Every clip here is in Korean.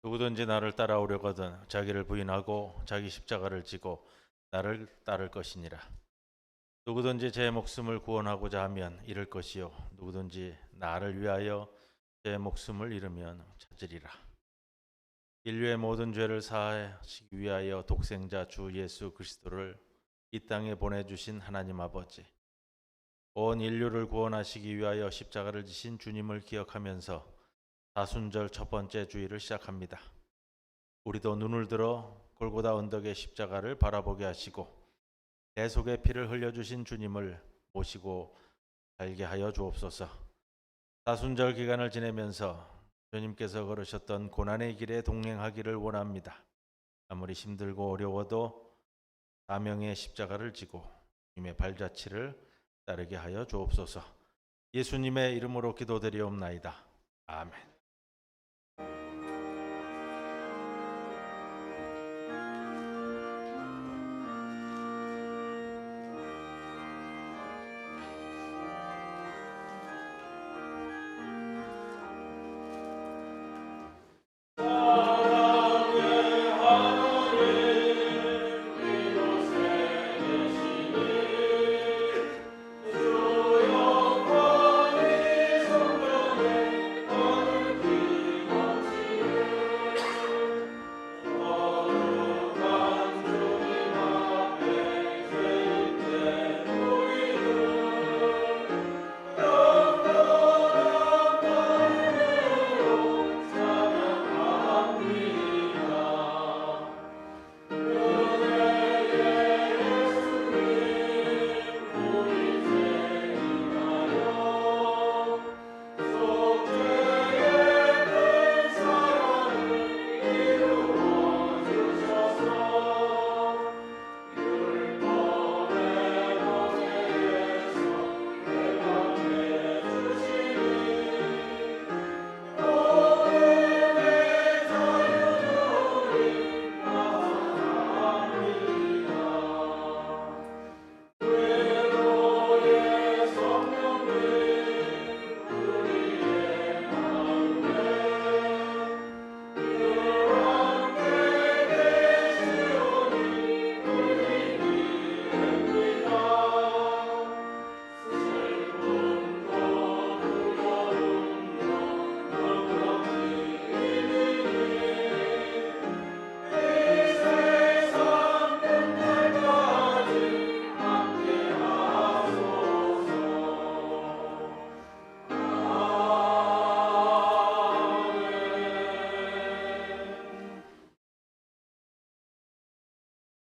누구든지 나를 따라오려거든 자기를 부인하고 자기 십자가를 지고 나를 따를 것이니라. 누구든지 제 목숨을 구원하고자 하면 잃을 것이요 누구든지 나를 위하여 제 목숨을 잃으면 찾으리라. 인류의 모든 죄를 사하시기 위하여 독생자 주 예수 그리스도를 이 땅에 보내주신 하나님 아버지, 온 인류를 구원하시기 위하여 십자가를 지신 주님을 기억하면서 사순절 첫 번째 주일을 시작합니다. 우리도 눈을 들어 골고다 언덕의 십자가를 바라보게 하시고 대속의 피를 흘려주신 주님을 모시고 살게 하여 주옵소서. 사순절 기간을 지내면서 주님께서 걸으셨던 고난의 길에 동행하기를 원합니다. 아무리 힘들고 어려워도 사명의 십자가를 지고 주님의 발자취를 따르게 하여 주옵소서. 예수님의 이름으로 기도드리옵나이다. 아멘.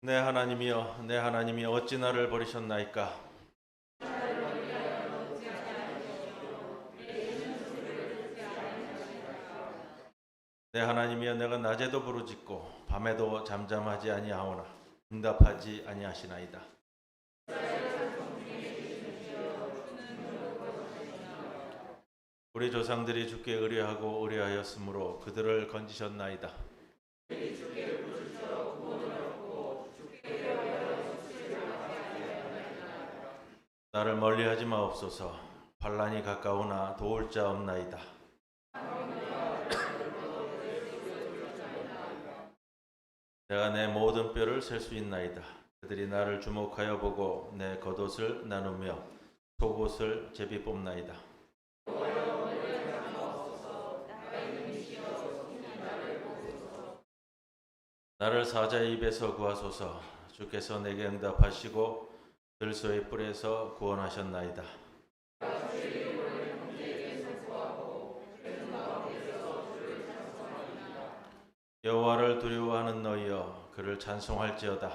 내 하나님이여, 내 하나님이 어찌 나를 버리셨나이까? 내 하나님이여, 내가 낮에도 부르짖고 밤에도 잠잠하지 아니하오나 응답하지 아니하시나이다. 우리 조상들이 주께 의뢰하고 의뢰하였으므로 그들을 건지셨나이다. 나를 멀리하지 마옵소서. 환난이 가까우나 도울 자 없나이다. 내가 내 모든 뼈를 셀 수 있나이다. 그들이 나를 주목하여 보고 내 겉옷을 나누며 속옷을 제비 뽑나이다. 나를 사자의 입에서 구하소서. 주께서 내게 응답하시고 들소의 뿔에서 구원하셨나이다. 여호와를 두려워하는 너희여, 그를 찬송할지어다.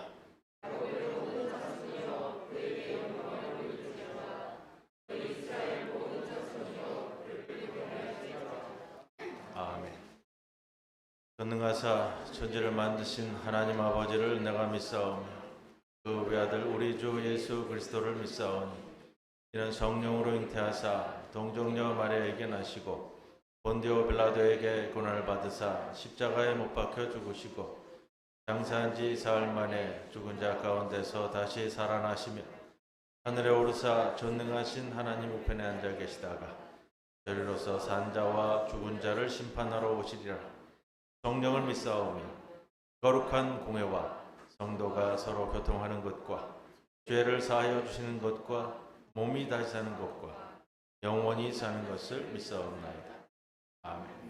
아멘. 전능하사 천지를 만드신 하나님 아버지를 내가 믿사오며 그 외아들 우리 주 예수 그리스도를 믿사오니 이는 성령으로 잉태하사 동정녀 마리아에게 나시고 본디오 빌라도에게 고난을 받으사 십자가에 못 박혀 죽으시고 장사한 지 사흘 만에 죽은 자 가운데서 다시 살아나시며 하늘에 오르사 전능하신 하나님 우편에 앉아 계시다가 저리로서 산 자와 죽은 자를 심판하러 오시리라. 성령을 믿사오니 거룩한 공회와 성도가 서로 교통하는 것과 죄를 사하여 주시는 것과 몸이 다시 사는 것과 영원히 사는 것을 믿사옵나이다. 아멘.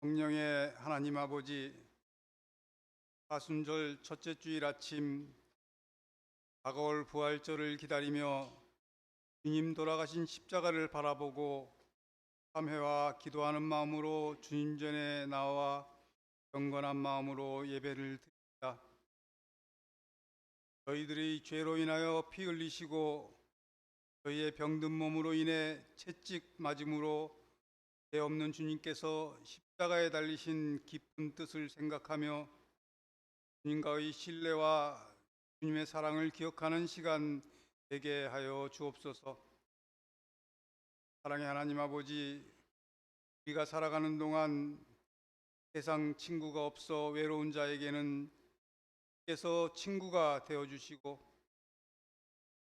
성령의 하나님 아버지, 사순절 첫째 주일 아침 다가올 부활절을 기다리며 주님 돌아가신 십자가를 바라보고 참회와 기도하는 마음으로 주님 전에 나와 경건한 마음으로 예배를 드립니다. 저희들의 죄로 인하여 피 흘리시고 저희의 병든 몸으로 인해 채찍 맞음으로 죄 없는 주님께서 십자가에 달리신 깊은 뜻을 생각하며 주님과의 신뢰와 주님의 사랑을 기억하는 시간 되게 하여 주옵소서. 사랑의 하나님 아버지, 우리가 살아가는 동안 세상 친구가 없어 외로운 자에게는 주께서 친구가 되어주시고,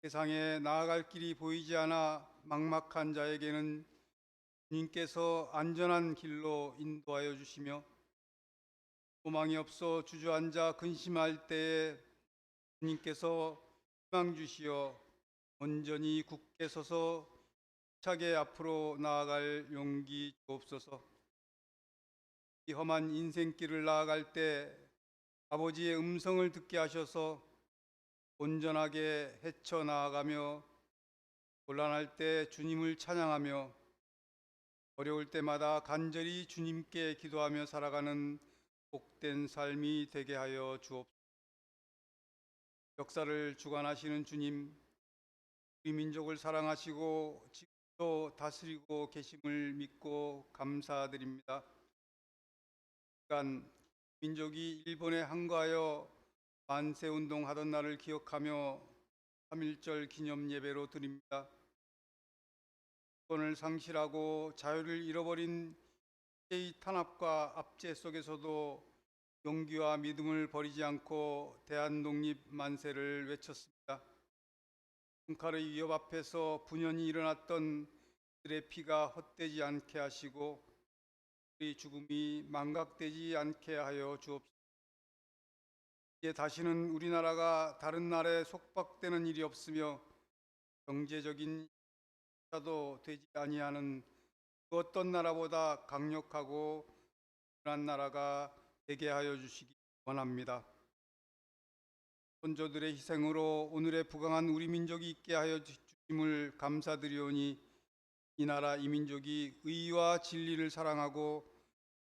세상에 나아갈 길이 보이지 않아 막막한 자에게는 주님께서 안전한 길로 인도하여 주시며, 소망이 없어 주저앉아 근심할 때에 주님께서 희망 주시어 온전히 굳게 서서 차게 앞으로 나아갈 용기 주옵소서. 이 험한 인생길을 나아갈 때 아버지의 음성을 듣게 하셔서 온전하게 헤쳐나아가며 곤란할 때 주님을 찬양하며 어려울 때마다 간절히 주님께 기도하며 살아가는 복된 삶이 되게 하여 주옵소서. 역사를 주관하시는 주님, 우리 민족을 사랑하시고 지금도 다스리고 계심을 믿고 감사드립니다. 그간 민족이 일본에 항거하여 만세운동 하던 날을 기억하며 3.1절 기념 예배로 드립니다. 주권을 상실하고 자유를 잃어버린 의 탄압과 압제 속에서도 용기와 믿음을 버리지 않고 대한독립 만세를 외쳤습니다. 군칼의 위협 앞에서 분연히 일어났던 그들의 피가 헛되지 않게 하시고 우리 죽음이 망각되지 않게 하여 주옵소서. 이제 다시는 우리나라가 다른 나라에 속박되는 일이 없으며 경제적인 자도 되지 아니하는 그 어떤 나라보다 강력하고 편한 나라가 되게 하여 주시기 원합니다. 선조들의 희생으로 오늘의 부강한 우리 민족이 있게 하여 주심을 감사드리오니 이 나라 이 민족이 의와 진리를 사랑하고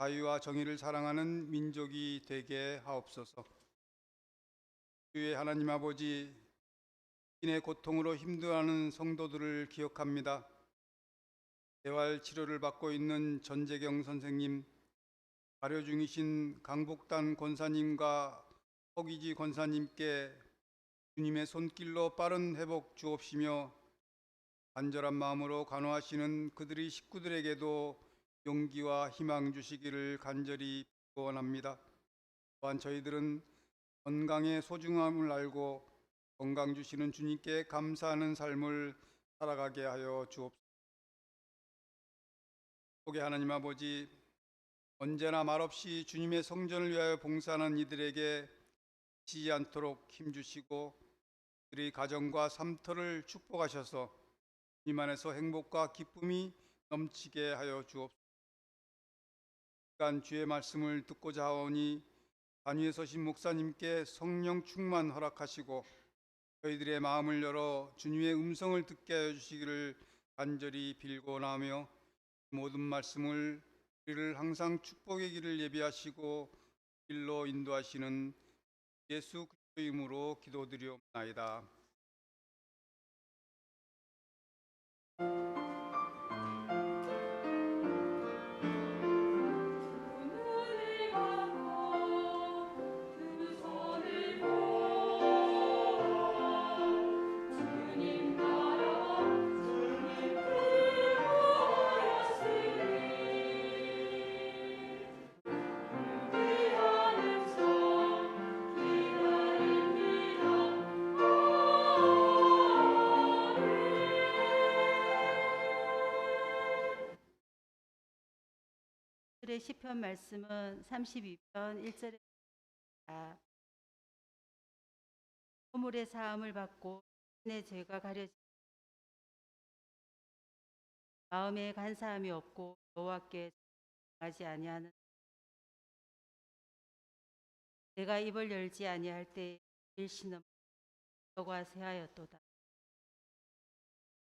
자유와 정의를 사랑하는 민족이 되게 하옵소서. 주의 하나님 아버지, 인의 고통으로 힘들어하는 성도들을 기억합니다. 재활 치료를 받고 있는 전재경 선생님, 발효 중이신 강복단 권사님과 허기지 권사님께 주님의 손길로 빠른 회복 주옵시며 간절한 마음으로 간호하시는 그들의 식구들에게도 용기와 희망 주시기를 간절히 원합니다. 또한 저희들은 건강의 소중함을 알고 건강 주시는 주님께 감사하는 삶을 살아가게 하여 주옵소서. 복의 하나님 아버지, 언제나 말없이 주님의 성전을 위하여 봉사하는 이들에게 지지 않도록 힘주시고 그들의 가정과 삶터를 축복하셔서 주님 안에서 행복과 기쁨이 넘치게 하여 주옵소서. 시간 주의 말씀을 듣고자 하오니 단위에 서신 목사님께 성령 충만 허락하시고 저희들의 마음을 열어 주님의 음성을 듣게 하여 주시기를 간절히 빌고 나며 모든 말씀을 우리를 항상 축복의 길을 예비하시고 길로 인도하시는 예수 그리스도의 이름으로 기도드리옵나이다. 오늘의 시편 말씀은 32편 1절입니다. 허물의 사함을 받고 내 죄가 가려지 마음에 간사함이 없고 여호와께 하지 아니하는 내가 입을 열지 아니할 때 일신은 저가 세하였도다.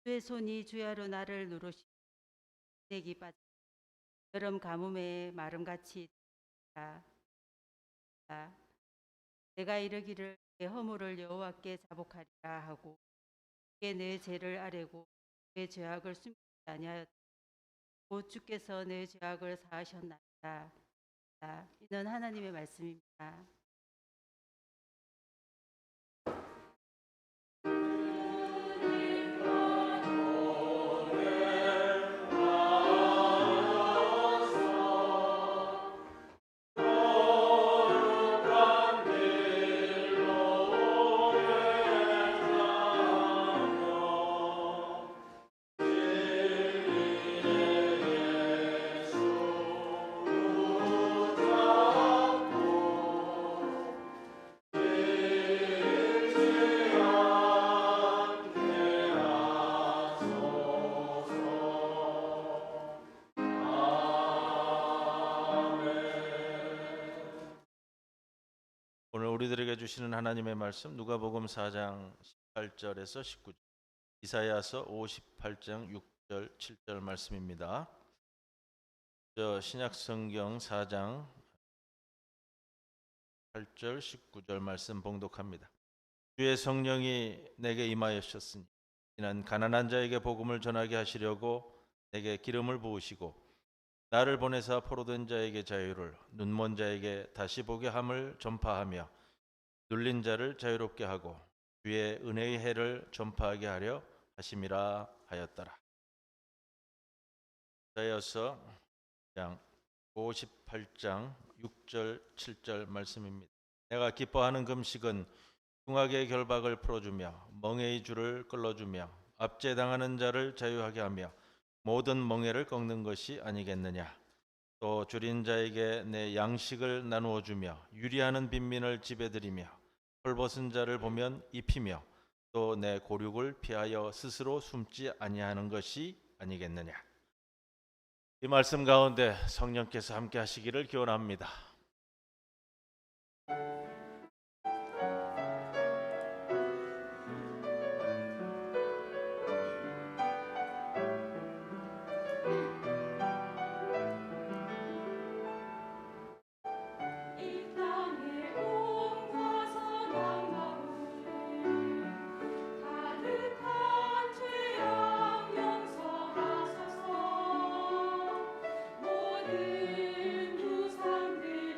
주의 손이 주야로 나를 누르시고 내기 빠져 여름 가뭄에 마름같이 다 내가 이르기를 내 허물을 여호와께 자복하리라 하고 내 죄를 아뢰고 내 죄악을 숨기지 아니하였다. 곧 주께서 내 죄악을 사하셨나이다. 이는 하나님의 말씀입니다. 오늘 우리들에게 주시는 하나님의 말씀 누가복음 4장 18절에서 19절, 이사야서 58장 6절 7절 말씀입니다. 신약성경 4장 8절 19절 말씀 봉독합니다. 주의 성령이 내게 임하였으니 이는 가난한 자에게 복음을 전하게 하시려고 내게 기름을 부으시고 나를 보내사 포로된 자에게 자유를, 눈먼 자에게 다시 보게 함을 전파하며 눌린 자를 자유롭게 하고 주의 은혜의 해를 전파하게 하려 하심이라 하였더라. 이사야서 58장 6절 7절 말씀입니다. 내가 기뻐하는 금식은 흉악의 결박을 풀어주며 멍에의 줄을 끌어주며 압제당하는 자를 자유하게 하며 모든 멍에를 꺾는 것이 아니겠느냐. 또 줄인 자에게 내 양식을 나누어 주며 유리하는 빈민을 집에 들이며 헐벗은 자를 보면 입히며 또 내 고륙을 피하여 스스로 숨지 아니하는 것이 아니겠느냐. 이 말씀 가운데 성령께서 함께 하시기를 기원합니다. 모든 우상들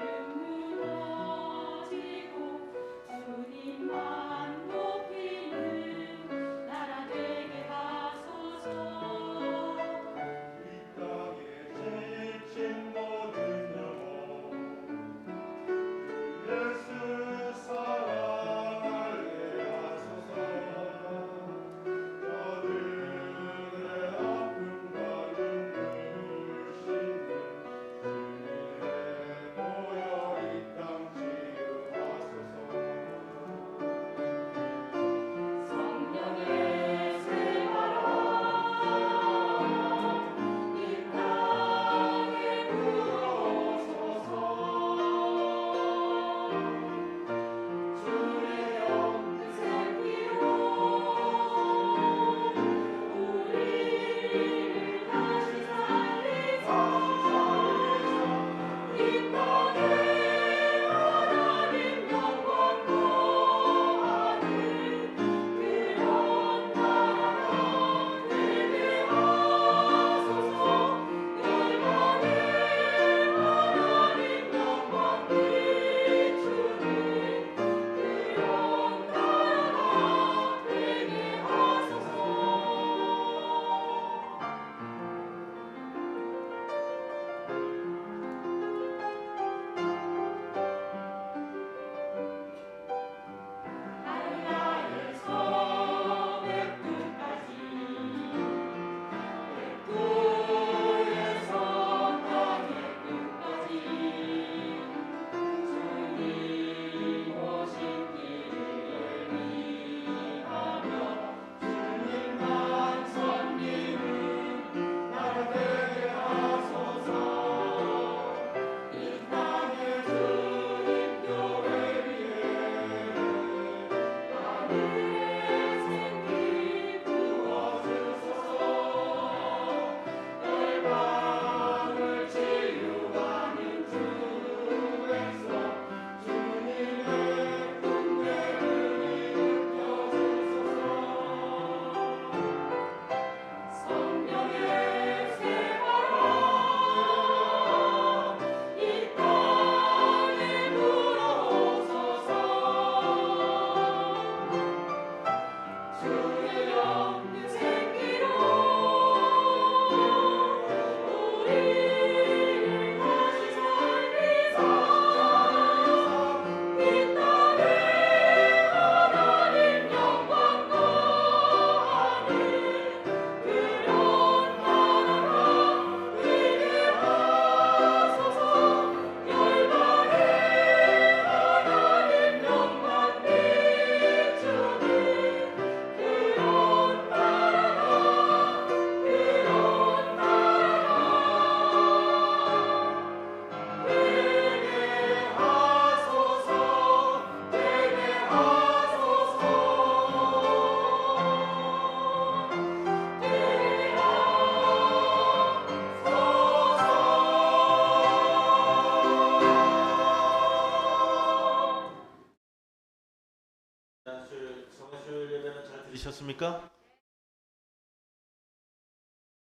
들으셨습니까?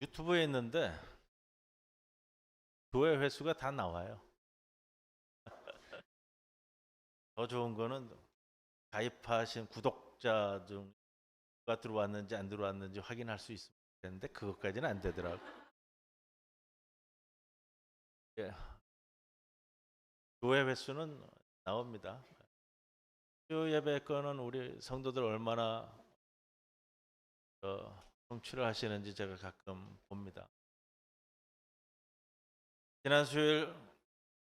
유튜브에 있는데 조회 횟수가 다 나와요. 더 좋은 거는 가입하신 구독자 중 누가 들어왔는지 안 들어왔는지 확인할 수 있으면 되는데 그것까지는 안 되더라고. 예. 조회 횟수는 나옵니다. 주 예배 거는 우리 성도들 얼마나 성취를 하시는지 제가 가끔 봅니다. 지난 수요일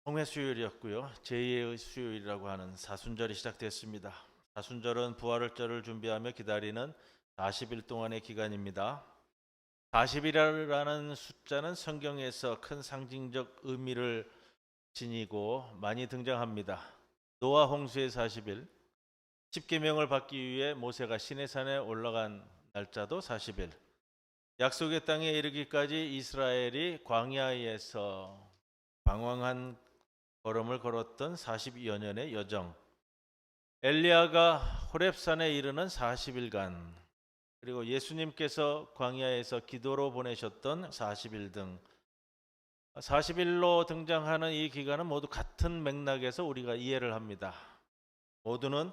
홍회 수요일이었고요. 제2의 수요일이라고 하는 사순절이 시작됐습니다. 사순절은 부활절을 준비하며 기다리는 40일 동안의 기간입니다. 40일이라는 숫자는 성경에서 큰 상징적 의미를 지니고 많이 등장합니다. 노아 홍수의 40일, 십계명을 받기 위해 모세가 시내산에 올라간 날짜도 40일, 약속의 땅에 이르기까지 이스라엘이 광야에서 방황한 걸음을 걸었던 42여 년의 여정, 엘리야가 호렙산에 이르는 40일간, 그리고 예수님께서 광야에서 기도로 보내셨던 40일 등 40일로 등장하는 이 기간은 모두 같은 맥락에서 우리가 이해를 합니다. 모두는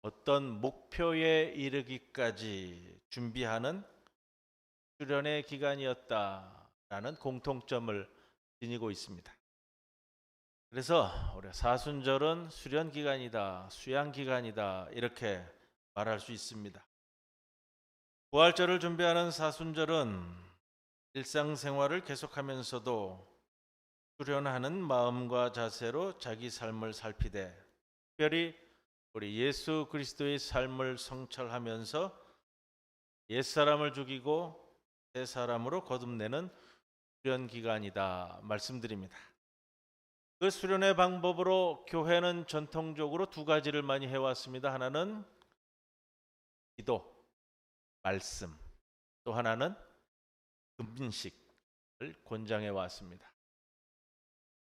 어떤 목표에 이르기까지 준비하는 수련의 기간이었다라는 공통점을 지니고 있습니다. 그래서 우리 사순절은 수련 기간이다, 수양 기간이다 이렇게 말할 수 있습니다. 부활절을 준비하는 사순절은 일상생활을 계속하면서도 수련하는 마음과 자세로 자기 삶을 살피되 특별히 우리 예수 그리스도의 삶을 성찰하면서 옛사람을 죽이고 새 사람으로 거듭내는 수련 기간이다 말씀드립니다. 그 수련의 방법으로 교회는 전통적으로 두 가지를 많이 해왔습니다. 하나는 기도, 말씀, 또 하나는 금식을 권장해 왔습니다.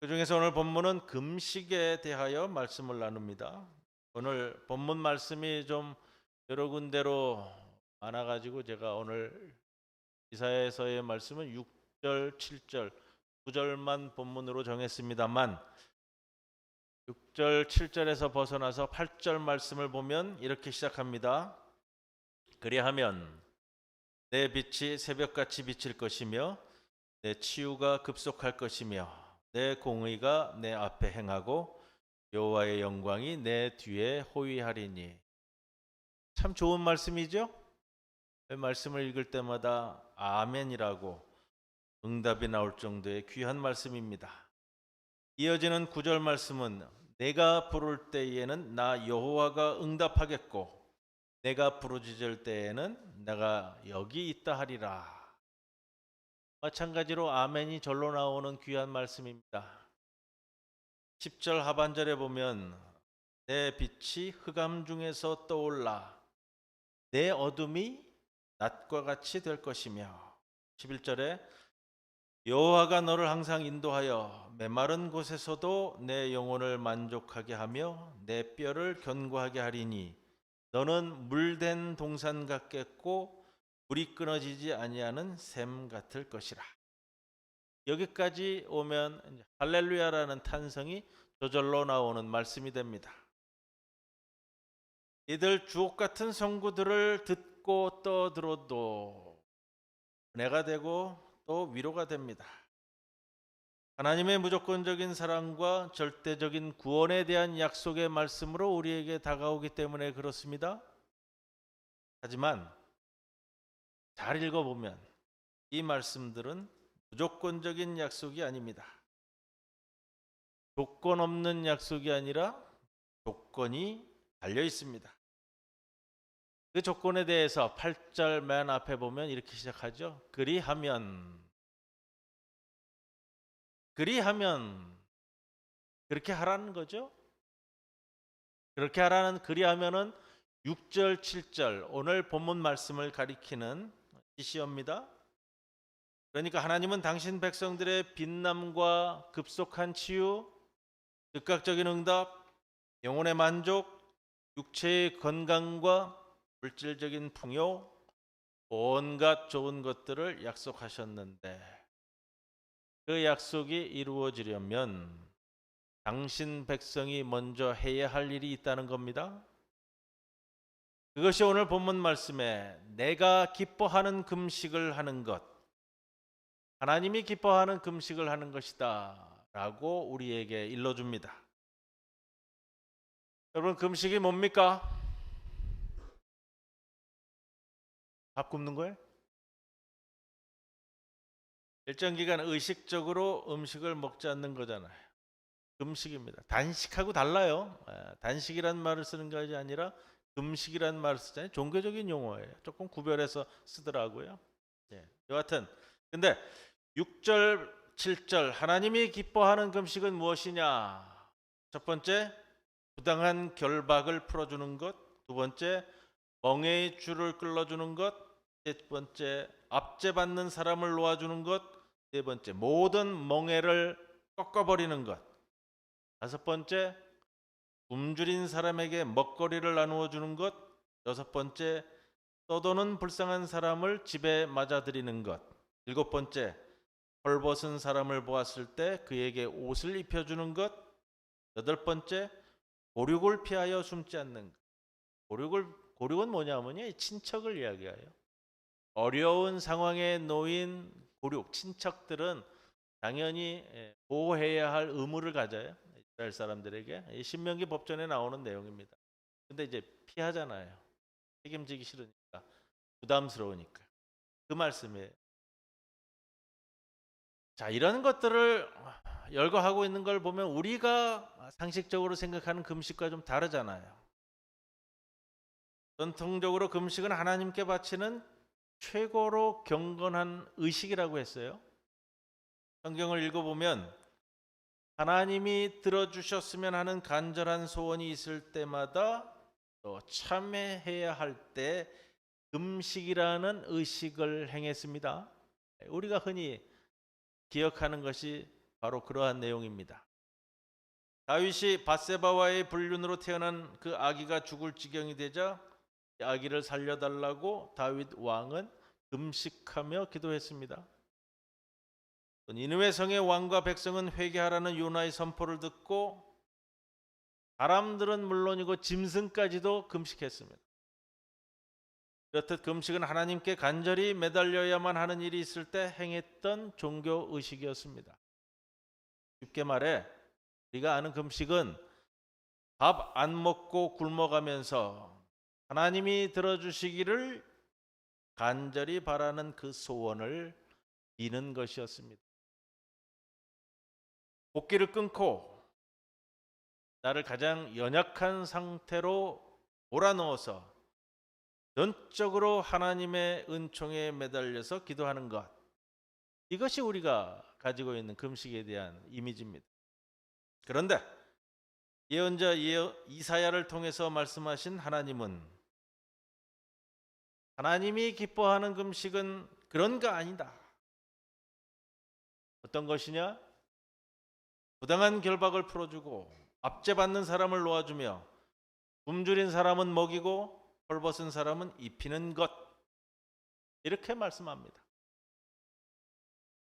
그 중에서 오늘 본문은 금식에 대하여 말씀을 나눕니다. 오늘 본문 말씀이 좀 여러 군데로 많아가지고 제가 오늘 이사야서의 말씀은 6절, 7절, 9절만 본문으로 정했습니다만 6절, 7절에서 벗어나서 8절 말씀을 보면 이렇게 시작합니다. 그리하면 내 빛이 새벽같이 비칠 것이며 내 치유가 급속할 것이며 내 공의가 내 앞에 행하고 여호와의 영광이 내 뒤에 호위하리니. 참 좋은 말씀이죠? 말씀을 읽을 때마다 아멘이라고 응답이 나올 정도의 귀한 말씀입니다. 이어지는 9절 말씀은 내가 부를 때에는 나 여호와가 응답하겠고 내가 부르짖을 때에는 내가 여기 있다 하리라. 마찬가지로 아멘이 절로 나오는 귀한 말씀입니다. 10절 하반절에 보면 내 빛이 흑암 중에서 떠올라 내 어둠이 낮과 같이 될 것이며 11절에 여호와가 너를 항상 인도하여 메마른 곳에서도 내 영혼을 만족하게 하며 내 뼈를 견고하게 하리니 너는 물된 동산 같겠고 물이 끊어지지 아니하는 샘 같을 것이라. 여기까지 오면 할렐루야라는 탄성이 저절로 나오는 말씀이 됩니다. 이들 주옥 같은 성구들을 듣고 떠들어도 은혜가 되고 또 위로가 됩니다. 하나님의 무조건적인 사랑과 절대적인 구원에 대한 약속의 말씀으로 우리에게 다가오기 때문에 그렇습니다. 하지만 잘 읽어보면 이 말씀들은 무조건적인 약속이 아닙니다. 조건 없는 약속이 아니라 조건이 달려 있습니다. 그 조건에 대해서 8절 맨 앞에 보면 이렇게 시작하죠. 그리하면 그렇게 하라는 거죠. 그렇게 하라는 그리하면은 6절, 7절 오늘 본문 말씀을 가리키는 시시어입니다. 그러니까 하나님은 당신 백성들의 빛남과 급속한 치유, 즉각적인 응답, 영혼의 만족, 육체의 건강과 물질적인 풍요, 온갖 좋은 것들을 약속하셨는데 그 약속이 이루어지려면 당신 백성이 먼저 해야 할 일이 있다는 겁니다. 그것이 오늘 본문 말씀에 내가 기뻐하는 금식을 하는 것, 하나님이 기뻐하는 금식을 하는 것이다 라고 우리에게 일러줍니다. 여러분, 금식이 뭡니까? 밥 굶는 거예요? 일정 기간 의식적으로 음식을 먹지 않는 거잖아요. 금식입니다. 단식하고 달라요. 단식이란 말을 쓰는 것이 아니라 금식이란 말을 쓰잖아요. 종교적인 용어예요. 조금 구별해서 쓰더라고요. 여하튼 근데 6절 7절 하나님이 기뻐하는 금식은 무엇이냐? 첫 번째, 부당한 결박을 풀어주는 것. 두 번째, 멍에의 줄을 끌어주는 것. 세 번째, 압제받는 사람을 놓아주는 것. 네 번째, 모든 멍에를 꺾어버리는 것. 다섯 번째, 굶주린 사람에게 먹거리를 나누어 주는 것. 여섯 번째, 떠도는 불쌍한 사람을 집에 맞아들이는 것. 일곱 번째, 헐벗은 사람을 보았을 때 그에게 옷을 입혀주는 것. 여덟 번째, 고륙을 피하여 숨지 않는 것. 고륙은 뭐냐면요, 친척을 이야기해요. 어려운 상황에 놓인 고륙, 친척들은 당연히 보호해야 할 의무를 가져요. 이스라엘 사람들에게. 신명기 법전에 나오는 내용입니다. 근데 이제 피하잖아요. 책임지기 싫으니까, 부담스러우니까. 그 말씀이에요. 자, 이런 것들을 열거하고 있는 걸 보면 우리가 상식적으로 생각하는 금식과 좀 다르잖아요. 전통적으로 금식은 하나님께 바치는 최고로 경건한 의식이라고 했어요. 성경을 읽어보면 하나님이 들어주셨으면 하는 간절한 소원이 있을 때마다 또 참회해야 할 때 금식이라는 의식을 행했습니다. 우리가 흔히 기억하는 것이 바로 그러한 내용입니다. 다윗이 밧세바와의 불륜으로 태어난 그 아기가 죽을 지경이 되자 아기를 살려달라고 다윗 왕은 금식하며 기도했습니다. 니느웨 성의 왕과 백성은 회개하라는 요나의 선포를 듣고 사람들은 물론이고 짐승까지도 금식했습니다. 그렇듯 금식은 하나님께 간절히 매달려야만 하는 일이 있을 때 행했던 종교 의식이었습니다. 쉽게 말해 우리가 아는 금식은 밥 안 먹고 굶어가면서 하나님이 들어주시기를 간절히 바라는 그 소원을 비는 것이었습니다. 복기를 끊고 나를 가장 연약한 상태로 몰아넣어서 전적으로 하나님의 은총에 매달려서 기도하는 것, 이것이 우리가 가지고 있는 금식에 대한 이미지입니다. 그런데 예언자 이사야를 통해서 말씀하신 하나님은 하나님이 기뻐하는 금식은 그런 거 아니다. 어떤 것이냐? 부당한 결박을 풀어주고 압제받는 사람을 놓아주며 굶주린 사람은 먹이고 헐벗은 사람은 입히는 것, 이렇게 말씀합니다.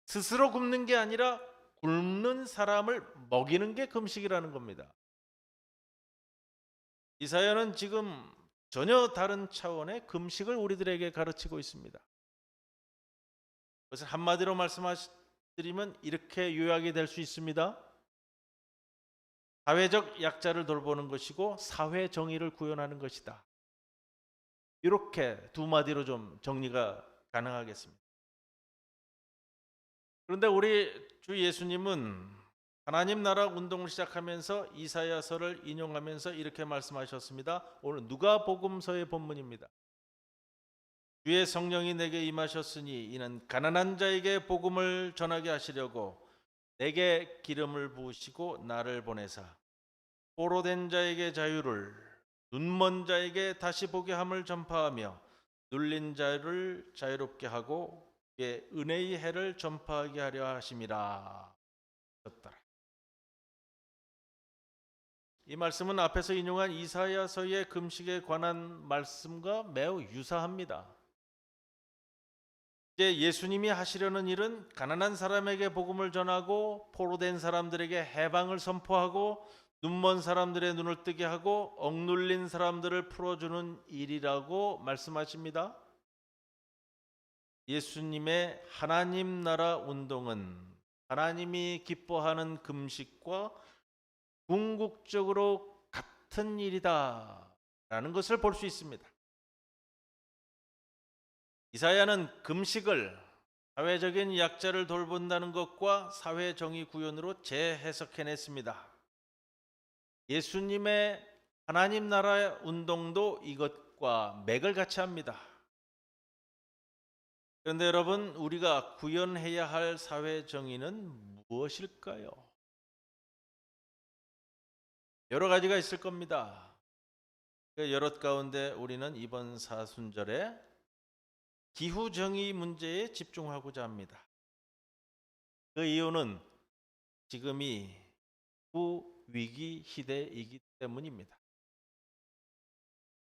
스스로 굶는 게 아니라 굶는 사람을 먹이는 게 금식이라는 겁니다. 이사야는 지금 전혀 다른 차원의 금식을 우리들에게 가르치고 있습니다. 그것을 한마디로 말씀드리면 이렇게 요약이 될 수 있습니다. 사회적 약자를 돌보는 것이고 사회 정의를 구현하는 것이다. 이렇게 두 마디로 좀 정리가 가능하겠습니다. 그런데 우리 주 예수님은 하나님 나라 운동을 시작하면서 이사야서를 인용하면서 이렇게 말씀하셨습니다. 오늘 누가복음서의 본문입니다. 주의 성령이 내게 임하셨으니 이는 가난한 자에게 복음을 전하게 하시려고 내게 기름을 부으시고 나를 보내사 포로된 자에게 자유를, 눈먼 자에게 다시 보게 함을 전파하며 눌린 자를 자유롭게 하고 그의 은혜의 해를 전파하게 하려 하심이라. 1 절 이 말씀은 앞에서 인용한 이사야서의 금식에 관한 말씀과 매우 유사합니다. 이제 예수님이 하시려는 일은 가난한 사람에게 복음을 전하고 포로된 사람들에게 해방을 선포하고 눈먼 사람들의 눈을 뜨게 하고 억눌린 사람들을 풀어주는 일이라고 말씀하십니다. 예수님의 하나님 나라 운동은 하나님이 기뻐하는 금식과 궁극적으로 같은 일이다라는 것을 볼 수 있습니다. 이사야는 금식을 사회적인 약자를 돌본다는 것과 사회정의 구현으로 재해석해냈습니다. 예수님의 하나님 나라 운동도 이것과 맥을 같이 합니다. 그런데 여러분, 우리가 구현해야 할 사회정의는 무엇일까요? 여러 가지가 있을 겁니다. 그 여럿 가운데 우리는 이번 사순절에 기후정의 문제에 집중하고자 합니다. 그 이유는 지금이 기후위기 시대이기 때문입니다.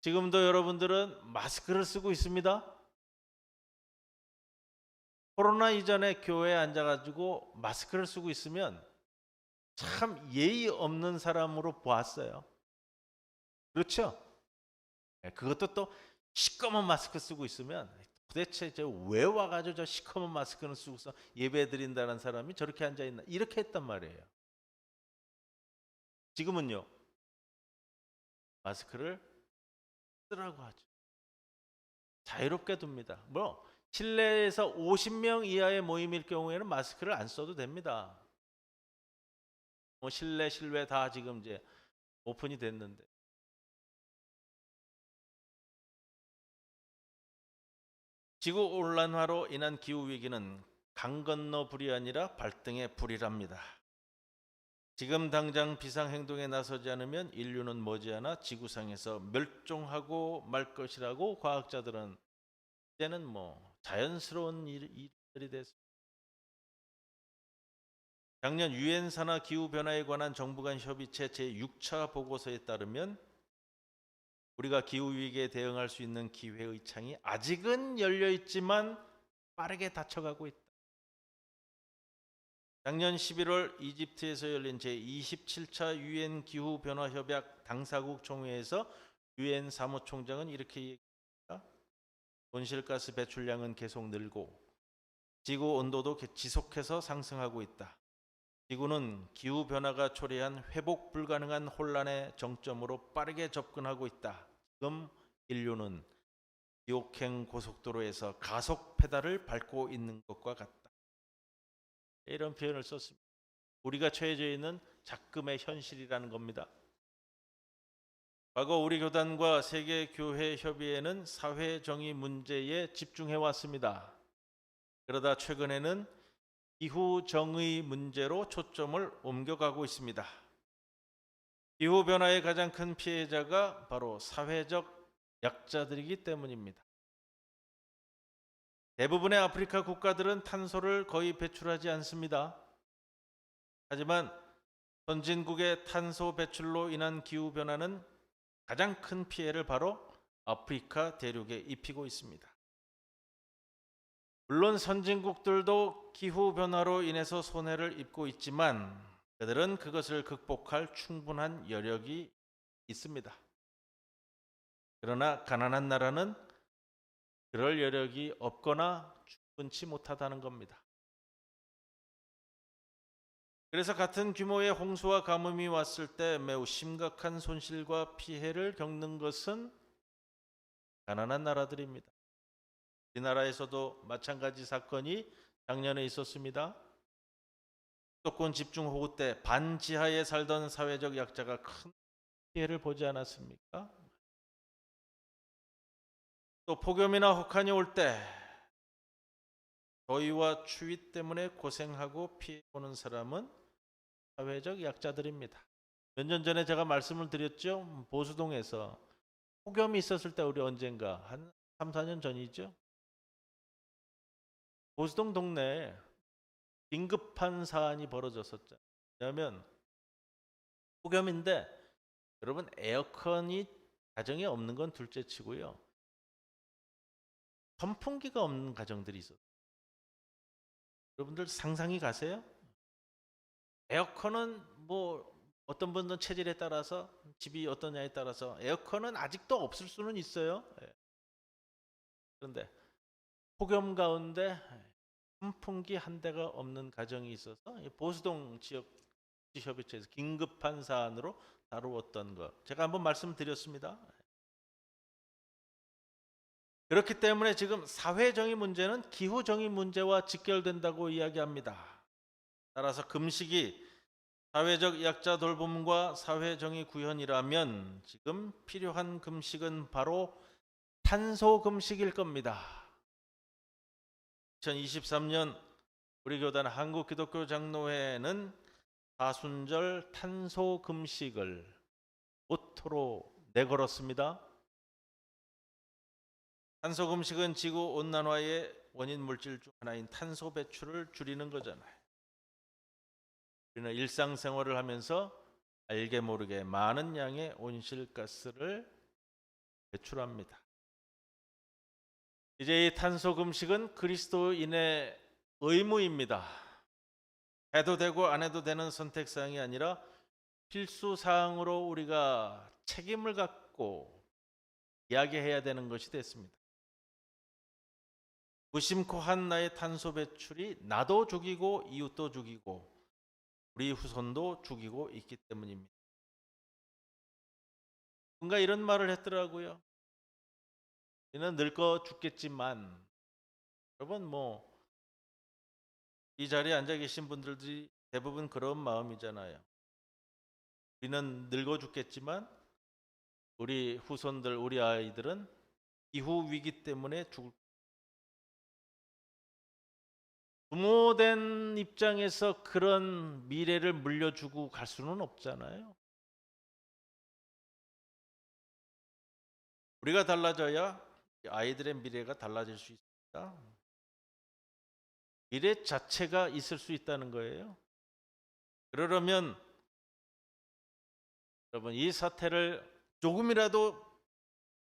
지금도 여러분들은 마스크를 쓰고 있습니다. 코로나 이전에 교회에 앉아가지고 마스크를 쓰고 있으면 참 예의 없는 사람으로 보았어요. 그렇죠? 그것도 또 시꺼먼 마스크 쓰고 있으면 도대체 왜 와가지고 저 시커먼 마스크는 쓰고서 예배 드린다는 사람이 저렇게 앉아있나, 이렇게 했단 말이에요. 지금은요, 마스크를 쓰라고 하죠. 자유롭게 둡니다. 실내에서 50명 이하의 모임일 경우에는 마스크를 안 써도 됩니다. 실내 실외 다 지금 이제 오픈이 됐는데, 지구 온난화로 인한 기후 위기는 강 건너 불이 아니라 발등의 불이랍니다. 지금 당장 비상 행동에 나서지 않으면 인류는 머지않아 지구상에서 멸종하고 말 것이라고 과학자들은 이제는 자연스러운 일들이 됐습니다. 작년 유엔 산하 기후 변화에 관한 정부 간 협의체 제6차 보고서에 따르면 우리가 기후 위기에 대응할 수 있는 기회의 창이 아직은 열려 있지만 빠르게 닫혀가고 있다. 작년 11월 이집트에서 열린 제27차 유엔 기후 변화 협약 당사국 총회에서 유엔 사무총장은 이렇게 얘기합니다. 온실가스 배출량은 계속 늘고 지구 온도도 지속해서 상승하고 있다. 지구는 기후 변화가 초래한 회복 불가능한 혼란의 정점으로 빠르게 접근하고 있다. 지금 인류는 기옥행 고속도로에서 가속 페달을 밟고 있는 것과 같다. 이런 표현을 썼습니다. 우리가 처해져 있는 작금의 현실이라는 겁니다. 과거 우리 교단과 세계교회협의회는 사회정의 문제에 집중해 왔습니다. 그러다 최근에는 기후정의 문제로 초점을 옮겨가고 있습니다. 기후변화의 가장 큰 피해자가 바로 사회적 약자들이기 때문입니다. 대부분의 아프리카 국가들은 탄소를 거의 배출하지 않습니다. 하지만 선진국의 탄소 배출로 인한 기후변화는 가장 큰 피해를 바로 아프리카 대륙에 입히고 있습니다. 물론 선진국들도 기후변화로 인해서 손해를 입고 있지만 그들은 그것을 극복할 충분한 여력이 있습니다. 그러나 가난한 나라는 그럴 여력이 없거나 충분치 못하다는 겁니다. 그래서 같은 규모의 홍수와 가뭄이 왔을 때 매우 심각한 손실과 피해를 겪는 것은 가난한 나라들입니다. 우리나라에서도 마찬가지 사건이 작년에 있었습니다. 수도권 집중호우 때 반지하에 살던 사회적 약자가 큰 피해를 보지 않았습니까? 또 폭염이나 혹한이 올 때 더위와 추위 때문에 고생하고 피해보는 사람은 사회적 약자들입니다. 몇 년 전에 제가 말씀을 드렸죠. 보수동에서 폭염이 있었을 때 우리 언젠가 한 3, 4년 전이죠. 보수동 동네에 긴급한 사안이 벌어졌었죠. 왜냐하면 폭염인데 여러분 에어컨이 가정에 없는 건 둘째치고요. 선풍기가 없는 가정들이 있어요. 여러분들 상상이 가세요? 에어컨은 뭐 어떤 분들은 체질에 따라서 집이 어떠냐에 따라서 에어컨은 아직도 없을 수는 있어요. 예. 그런데 폭염 가운데 선풍기 한 대가 없는 가정이 있어서 보수동 지역 협의체에서 긴급한 사안으로 다루었던 것 제가 한번 말씀드렸습니다. 그렇기 때문에 지금 사회정의 문제는 기후정의 문제와 직결된다고 이야기합니다. 따라서 금식이 사회적 약자 돌봄과 사회정의 구현이라면 지금 필요한 금식은 바로 탄소 금식일 겁니다. 2023년 우리 교단 한국기독교장로회는 사순절 탄소 금식을 모토로 내걸었습니다. 탄소 금식은 지구 온난화의 원인 물질 중 하나인 탄소 배출을 줄이는 거잖아요. 우리는 일상생활을 하면서 알게 모르게 많은 양의 온실가스를 배출합니다. 이제 이 탄소 금식은 그리스도인의 의무입니다. 해도 되고 안 해도 되는 선택사항이 아니라 필수사항으로 우리가 책임을 갖고 이야기해야 되는 것이 됐습니다. 무심코 한 나의 탄소 배출이 나도 죽이고 이웃도 죽이고 우리 후손도 죽이고 있기 때문입니다. 뭔가 이런 말을 했더라고요. 우리는 늙어 죽겠지만 여러분 이 자리에 앉아 계신 분들이 대부분 그런 마음이잖아요. 우리는 늙어 죽겠지만 우리 후손들, 우리 아이들은 기후 위기 때문에 죽을 부모된 입장에서 그런 미래를 물려주고 갈 수는 없잖아요. 우리가 달라져야 아이들의 미래가 달라질 수 있습니다. 미래 자체가 있을 수 있다는 거예요. 그러려면 여러분 이 사태를 조금이라도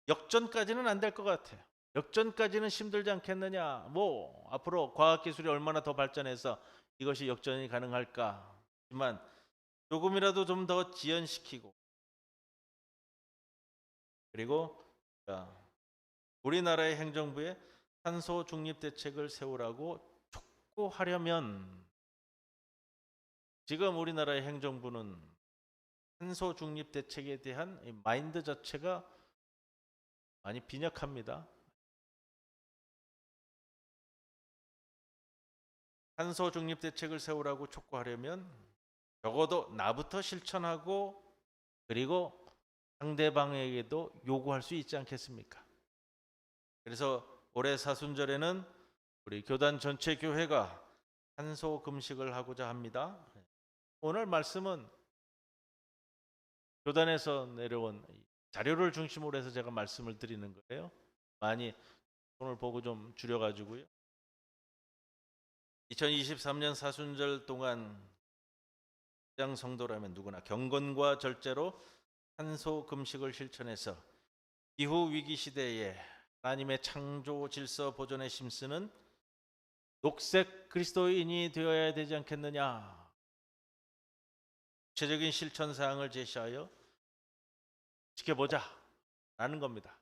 역전까지는 안 될 것 같아요. 역전까지는 힘들지 않겠느냐. 앞으로 과학기술이 얼마나 더 발전해서 이것이 역전이 가능할까. 하지만 조금이라도 좀 더 지연시키고 그리고 우리나라의 행정부에 탄소 중립 대책을 세우라고 촉구하려면 지금 우리나라의 행정부는 탄소 중립 대책에 대한 마인드 자체가 많이 빈약합니다. 탄소 중립 대책을 세우라고 촉구하려면 적어도 나부터 실천하고 그리고 상대방에게도 요구할 수 있지 않겠습니까? 그래서 올해 사순절에는 우리 교단 전체 교회가 탄소 금식을 하고자 합니다. 오늘 말씀은 교단에서 내려온 자료를 중심으로 해서 제가 말씀을 드리는 거예요. 많이 오늘 보고 좀 줄여가지고요. 2023년 사순절 동안 장 성도라면 누구나 경건과 절제로 탄소 금식을 실천해서 기후 위기 시대에 하나님의 창조 질서 보존에 힘쓰는 녹색 그리스도인이 되어야 되지 않겠느냐. 구체적인 실천 사항을 제시하여 지켜보자 라는 겁니다.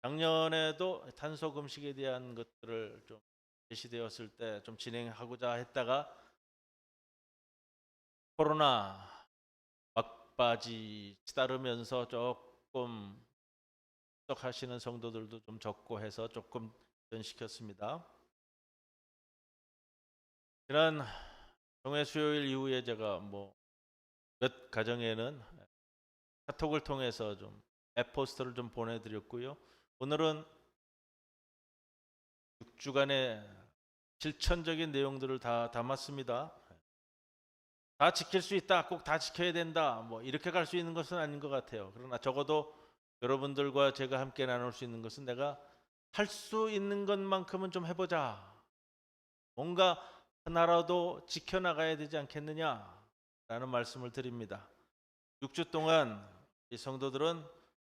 작년에도 탄소 금식에 대한 것들을 좀 제시되었을 때 좀 진행하고자 했다가 코로나 막바지 치달으면서 조금 하시는 성도들도 좀 적고 해서 조금 연시켰습니다. 지난 종회 수요일 이후에 제가 몇 가정에는 카톡을 통해서 좀 앱 포스터를 좀 보내드렸고요. 오늘은 6주간의 실천적인 내용들을 다 담았습니다. 다 지킬 수 있다, 꼭 다 지켜야 된다, 이렇게 갈 수 있는 것은 아닌 것 같아요. 그러나 적어도 여러분들과 제가 함께 나눌 수 있는 것은 내가 할 수 있는 것만큼은 좀 해보자. 뭔가 하나라도 지켜나가야 되지 않겠느냐라는 말씀을 드립니다. 6주 동안 이 성도들은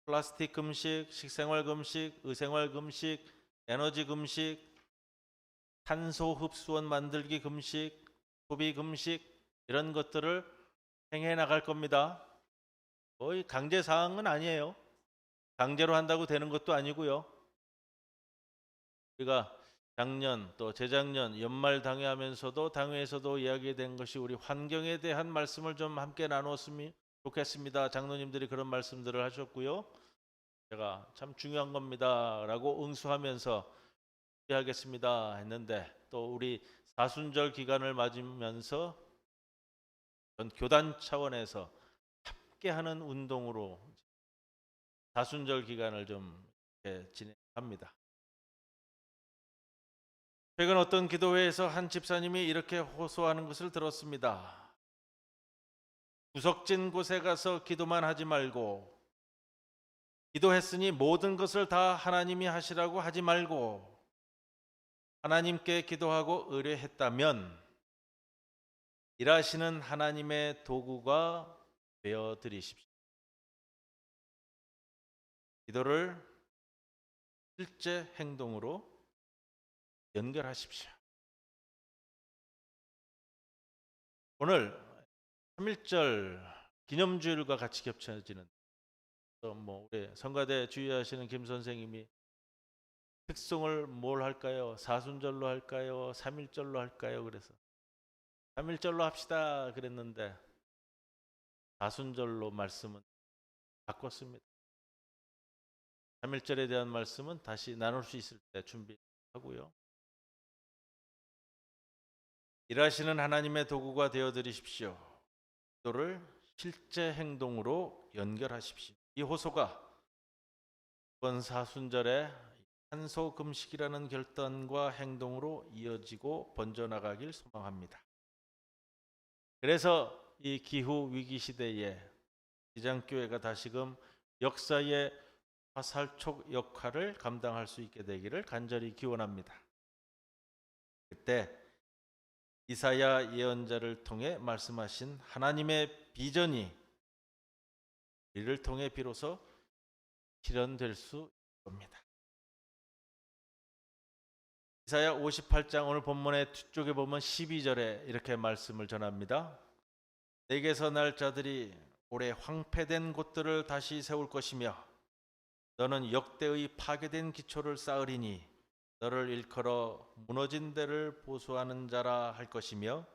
플라스틱 금식, 식생활 금식, 의생활 금식, 에너지 금식, 탄소 흡수원 만들기 금식, 소비 금식 이런 것들을 행해 나갈 겁니다. 거의 강제 사항은 아니에요. 강제로 한다고 되는 것도 아니고요. 우리가 작년 또 재작년 연말 당회하면서도 당회에서도 이야기된 것이 우리 환경에 대한 말씀을 좀 함께 나눴으면 좋겠습니다. 장로님들이 그런 말씀들을 하셨고요. 제가 참 중요한 겁니다라고 응수하면서 하겠습니다 했는데 또 우리 사순절 기간을 맞으면서 전 교단 차원에서 함께하는 운동으로 사순절 기간을 좀 이렇게 진행합니다. 최근 어떤 기도회에서 한 집사님이 이렇게 호소하는 것을 들었습니다. 구석진 곳에 가서 기도만 하지 말고 기도했으니 모든 것을 다 하나님이 하시라고 하지 말고 하나님께 기도하고 의뢰했다면 일하시는 하나님의 도구가 되어 드리십시오. 기도를 실제 행동으로 연결하십시오. 오늘 3.1절 기념주일과 같이 겹쳐지는 우리 성가대 주의하시는 김 선생님이 특송을 뭘 할까요? 사순절로 할까요? 3.1절로 할까요? 그래서 3.1절로 합시다 그랬는데 사순절로 말씀은 바꿨습니다. 3.1절에 대한 말씀은 다시 나눌 수 있을 때 준비하고요. 일하시는 하나님의 도구가 되어드리십시오. 기도를 실제 행동으로 연결하십시오. 이 호소가 이번 사순절에 탄소 금식이라는 결단과 행동으로 이어지고 번져나가길 소망합니다. 그래서 이 기후 위기 시대에 기장교회가 다시금 역사의 화살촉 역할을 감당할 수 있게 되기를 간절히 기원합니다. 그때 이사야 예언자를 통해 말씀하신 하나님의 비전이 우리를 통해 비로소 실현될 수 있습니다. 이사야 58장 오늘 본문의 뒤쪽에 보면 12절에 이렇게 말씀을 전합니다. 내게서 날 자들이 오래 황폐된 곳들을 다시 세울 것이며 너는 역대의 파괴된 기초를 쌓으리니 너를 일컬어 무너진 데를 보수하는 자라 할 것이며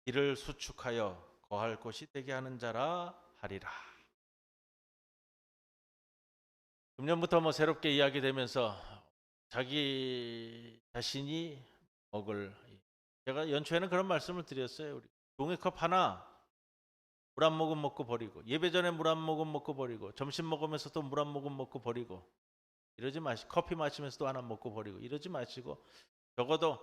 이를 수축하여 거할 곳이 되게 하는 자라 하리라. 금년부터 새롭게 이야기되면서 자기 자신이 먹을, 제가 연초에는 그런 말씀을 드렸어요. 우리 종이컵 하나 물 한 모금 먹고 버리고, 예배 전에 물 한 모금 먹고 버리고, 점심 먹으면서 또 물 한 모금 먹고 버리고, 이러지 마시고, 커피 마시면서 또 하나 먹고 버리고 이러지 마시고, 적어도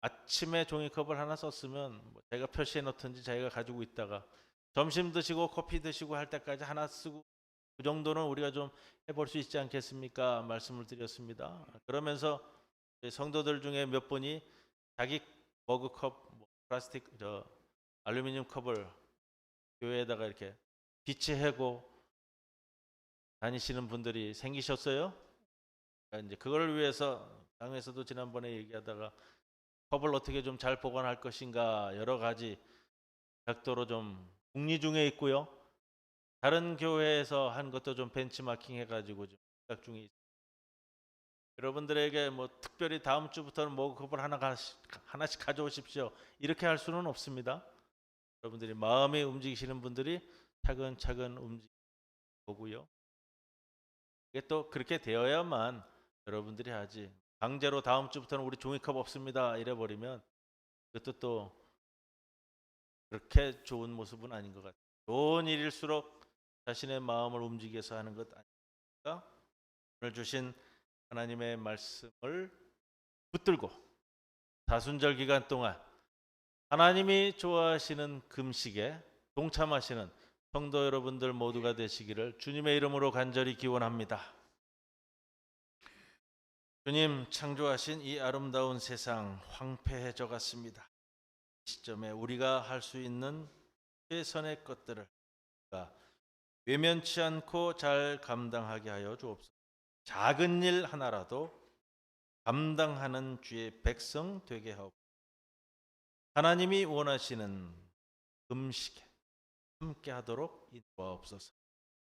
아침에 종이컵을 하나 썼으면 자기가 표시해 놓든지 자기가 가지고 있다가 점심 드시고 커피 드시고 할 때까지 하나 쓰고, 그 정도는 우리가 좀 해볼 수 있지 않겠습니까? 말씀을 드렸습니다. 그러면서 성도들 중에 몇 분이 자기 머그컵, 플라스틱, 알루미늄 컵을 교회에다가 이렇게 비치하고 다니시는 분들이 생기셨어요. 그러니까 이제 그걸 위해서 당에서도 지난번에 얘기하다가 컵을 어떻게 좀 잘 보관할 것인가 여러 가지 각도로 좀 궁리 중에 있고요. 다른 교회에서 한 것도 좀 벤치마킹 해가지고 좀 생각 중에 있습니다. 여러분들에게 특별히 다음 주부터는 머그컵을 하나씩 가져오십시오. 이렇게 할 수는 없습니다. 여러분들이 마음이 움직이시는 분들이 차근차근 움직이고요. 이게 또 그렇게 되어야만 여러분들이 하지. 강제로 다음 주부터는 우리 종이컵 없습니다 이래 버리면 그것도 또 그렇게 좋은 모습은 아닌 것 같아요. 좋은 일일수록 자신의 마음을 움직여서 하는 것 아닙니까? 오늘 주신 하나님의 말씀을 붙들고 사순절 기간 동안 하나님이 좋아하시는 금식에 동참하시는 성도 여러분들 모두가 되시기를 주님의 이름으로 간절히 기원합니다. 주님, 창조하신 이 아름다운 세상 황폐해져 갔습니다. 이 시점에 우리가 할 수 있는 최선의 것들을 외면치 않고 잘 감당하게 하여 주옵소서. 작은 일 하나라도 감당하는 주의 백성 되게 하옵소서. 하나님이 원하시는 음식에 함께 하도록 인도하옵소서.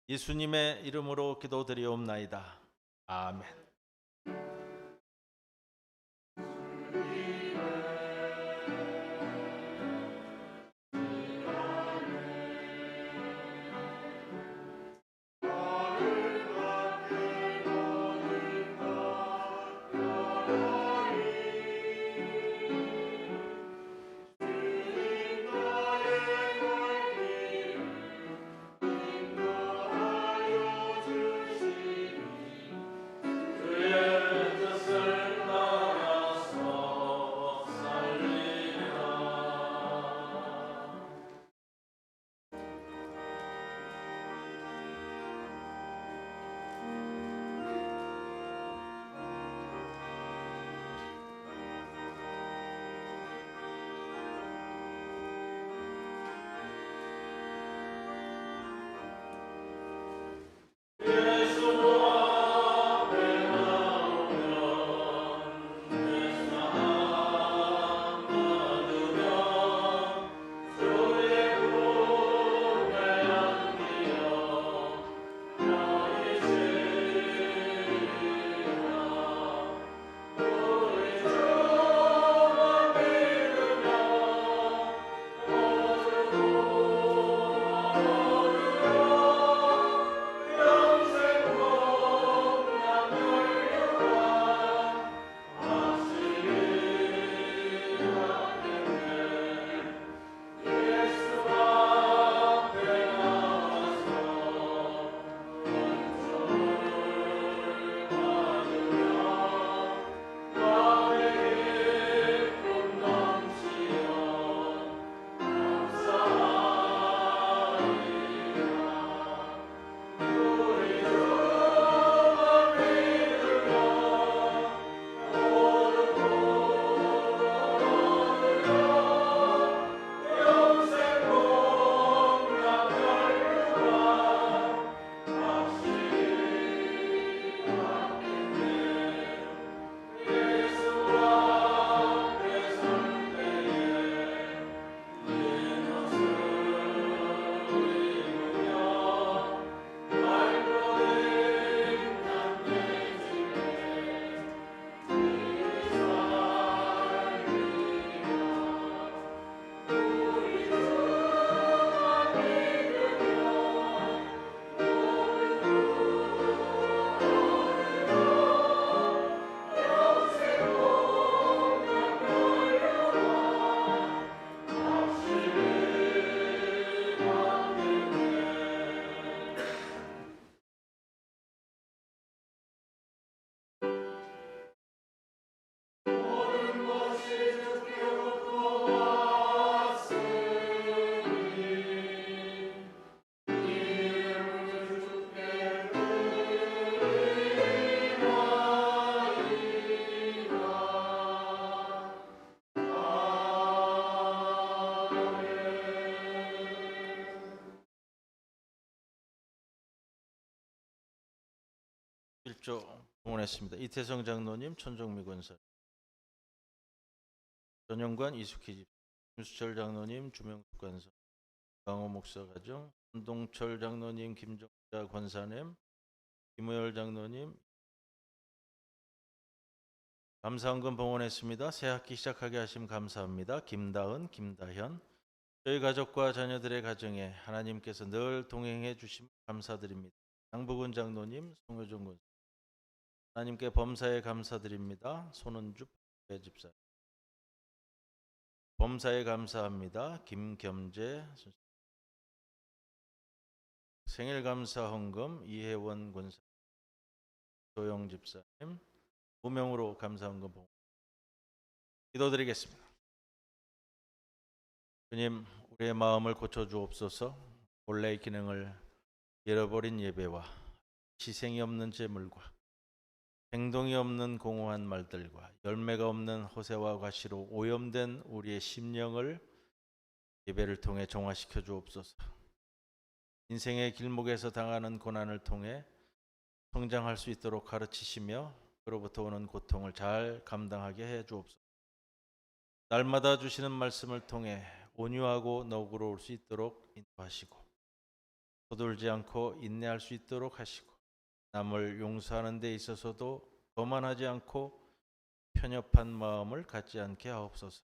예수님의 이름으로 기도드리옵나이다. 아멘. 일조 봉헌했습니다. 이태성 장로님, 천종미 권사, 전영관 이숙희 집, 김수철 장로님, 주명숙 권사, 강호 목사 가정, 한동철 장로님, 김정자 권사님, 김우열 장로님, 감사헌금 봉헌했습니다. 새 학기 시작하게 하심 감사합니다. 김다은, 김다현, 저희 가족과 자녀들의 가정에 하나님께서 늘 동행해 주심 감사드립니다. 장부근 장로님, 송효정 권사, 하나님께 범사에 감사드립니다. 손은주 집사, 범사에 감사합니다. 김겸재, 생일 감사 헌금 이혜원 권사, 조영 집사님, 무명으로 감사 헌금 봉 기도드리겠습니다. 주님, 우리의 마음을 고쳐 주옵소서. 본래의 기능을 잃어버린 예배와 희생이 없는 제물과 행동이 없는 공허한 말들과 열매가 없는 호세와 과시로 오염된 우리의 심령을 예배를 통해 정화시켜 주옵소서. 인생의 길목에서 당하는 고난을 통해 성장할 수 있도록 가르치시며 그로부터 오는 고통을 잘 감당하게 해 주옵소서. 날마다 주시는 말씀을 통해 온유하고 너그러울 수 있도록 인도하시고 서둘지 않고 인내할 수 있도록 하시고 남을 용서하는 데 있어서도 거만하지 않고 편협한 마음을 갖지 않게 하옵소서.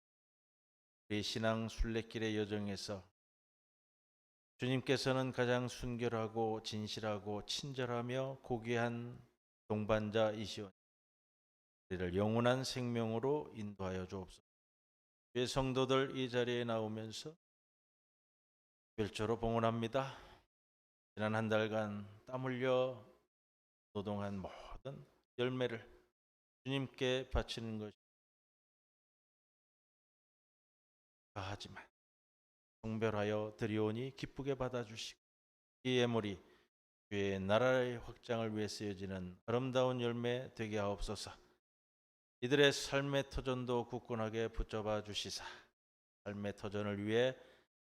우리 신앙 순례길의 여정에서 주님께서는 가장 순결하고 진실하고 친절하며 고귀한 동반자이시오니 우리를 영원한 생명으로 인도하여 주옵소서. 주의 성도들 이 자리에 나오면서 별조로 봉헌합니다. 지난 한 달간 땀 흘려 노동한 모든 열매를 주님께 바치는 것이 하지만 성별하여 드리오니 기쁘게 받아주시고 이 예물이 주의 나라의 확장을 위해 쓰여지는 아름다운 열매 되게 하옵소서. 이들의 삶의 터전도 굳건하게 붙잡아 주시사 삶의 터전을 위해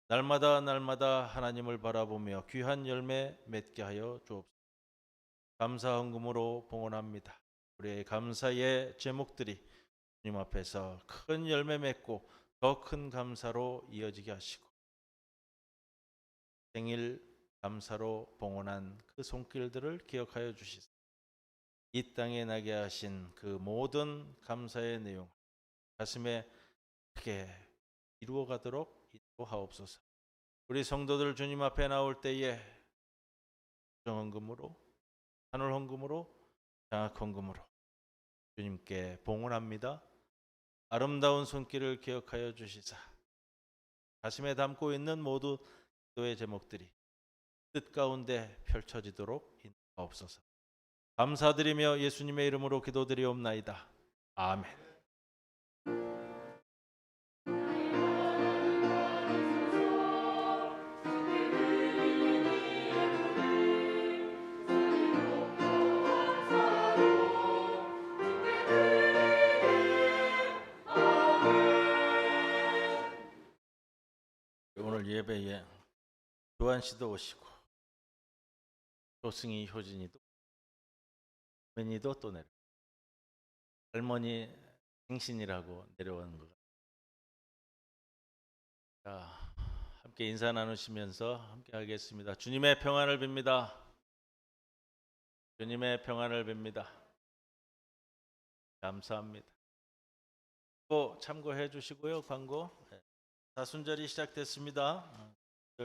날마다 하나님을 바라보며 귀한 열매 맺게 하여 주옵소서. 감사 헌금으로 봉헌합니다. 우리의 감사의 제목들이 주님 앞에서 큰 열매 맺고 더 큰 감사로 이어지게 하시고 생일 감사로 봉헌한 그 손길들을 기억하여 주시사 이 땅에 나게 하신 그 모든 감사의 내용 가슴에 크게 이루어가도록 인도하옵소서. 우리 성도들 주님 앞에 나올 때에 정헌금으로 산울헌금으로 장학헌금으로 주님께 봉헌합니다. 아름다운 손길을 기억하여 주시사 가슴에 담고 있는 모두 기도의 제목들이 뜻 가운데 펼쳐지도록 인도하옵소서. 감사드리며 예수님의 이름으로 기도드리옵나이다. 아멘. 오늘 예배에 조한 씨도 오시고 조승희 효진이도 매니도 또 내려 할머니 생신이라고 내려오는 것 같아요. 자, 함께 인사 나누시면서 함께 하겠습니다. 주님의 평안을 빕니다. 주님의 평안을 빕니다. 감사합니다. 또 참고해 주시고요. 광고. 사순절이 시작됐습니다.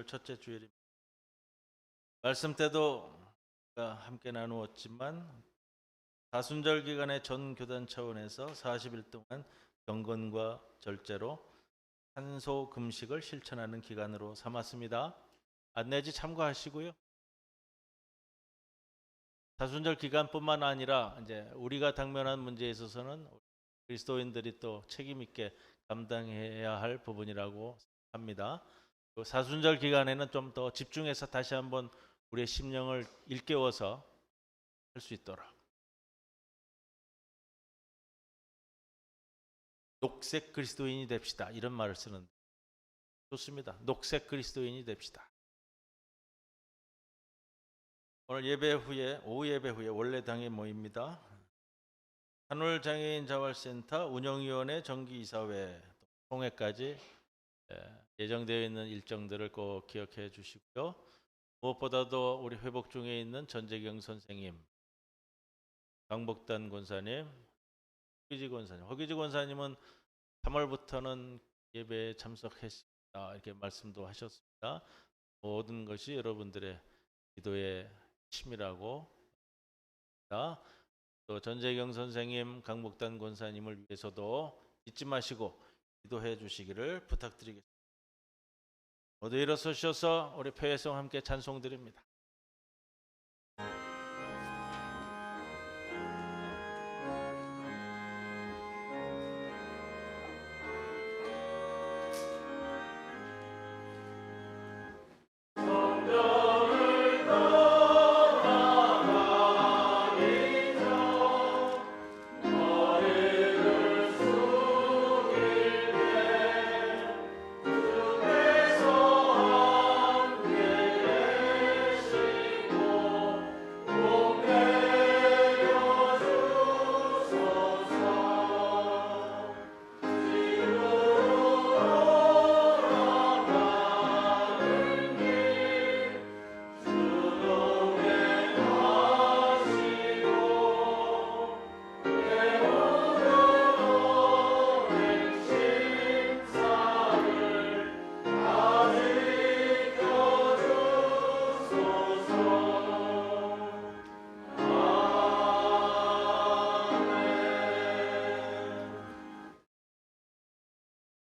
첫째 주일입니다. 말씀 때도 함께 나누었지만 사순절 기간의 전 교단 차원에서 40일 동안 경건과 절제로 탄소 금식을 실천하는 기간으로 삼았습니다. 안내지 참고하시고요. 사순절 기간뿐만 아니라 이제 우리가 당면한 문제에 있어서는 그리스도인들이 또 책임 있게 감당해야 할 부분이라고 합니다. 사순절 기간에는 좀 더 집중해서 다시 한번 우리의 심령을 일깨워서 할 수 있도록 녹색 그리스도인이 됩시다. 이런 말을 쓰는데 좋습니다. 녹색 그리스도인이 됩시다. 오늘 예배 후에 오후 예배 후에 원래 당에 모입니다. 산울장애인 자활센터 운영위원회 정기이사회 총회까지 예정되어 있는 일정들을 꼭 기억해 주시고요. 무엇보다도 우리 회복 중에 있는 전재경 선생님, 강복단 권사님, 허기지 권사님은 3월부터는 예배에 참석했습니다. 이렇게 말씀도 하셨습니다. 모든 것이 여러분들의 기도의 힘이라고 합니다. 또 전재경 선생님, 강복단 권사님을 위해서도 잊지 마시고 기도해 주시기를 부탁드리겠습니다. 모두 일어서셔서 우리 표회성 함께 찬송드립니다.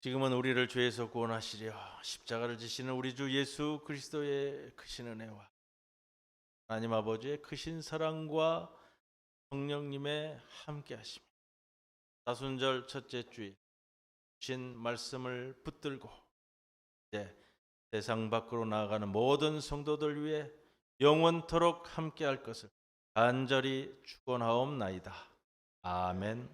지금은 우리를 죄에서 구원하시려 십자가를 지시는 우리 주 예수 그리스도의 크신 은혜와 하나님 아버지의 크신 사랑과 성령님의 함께하심, 사순절 첫째 주일 주신 말씀을 붙들고 이제 세상 밖으로 나아가는 모든 성도들 위해 영원토록 함께할 것을 간절히 축원하옵나이다. 아멘.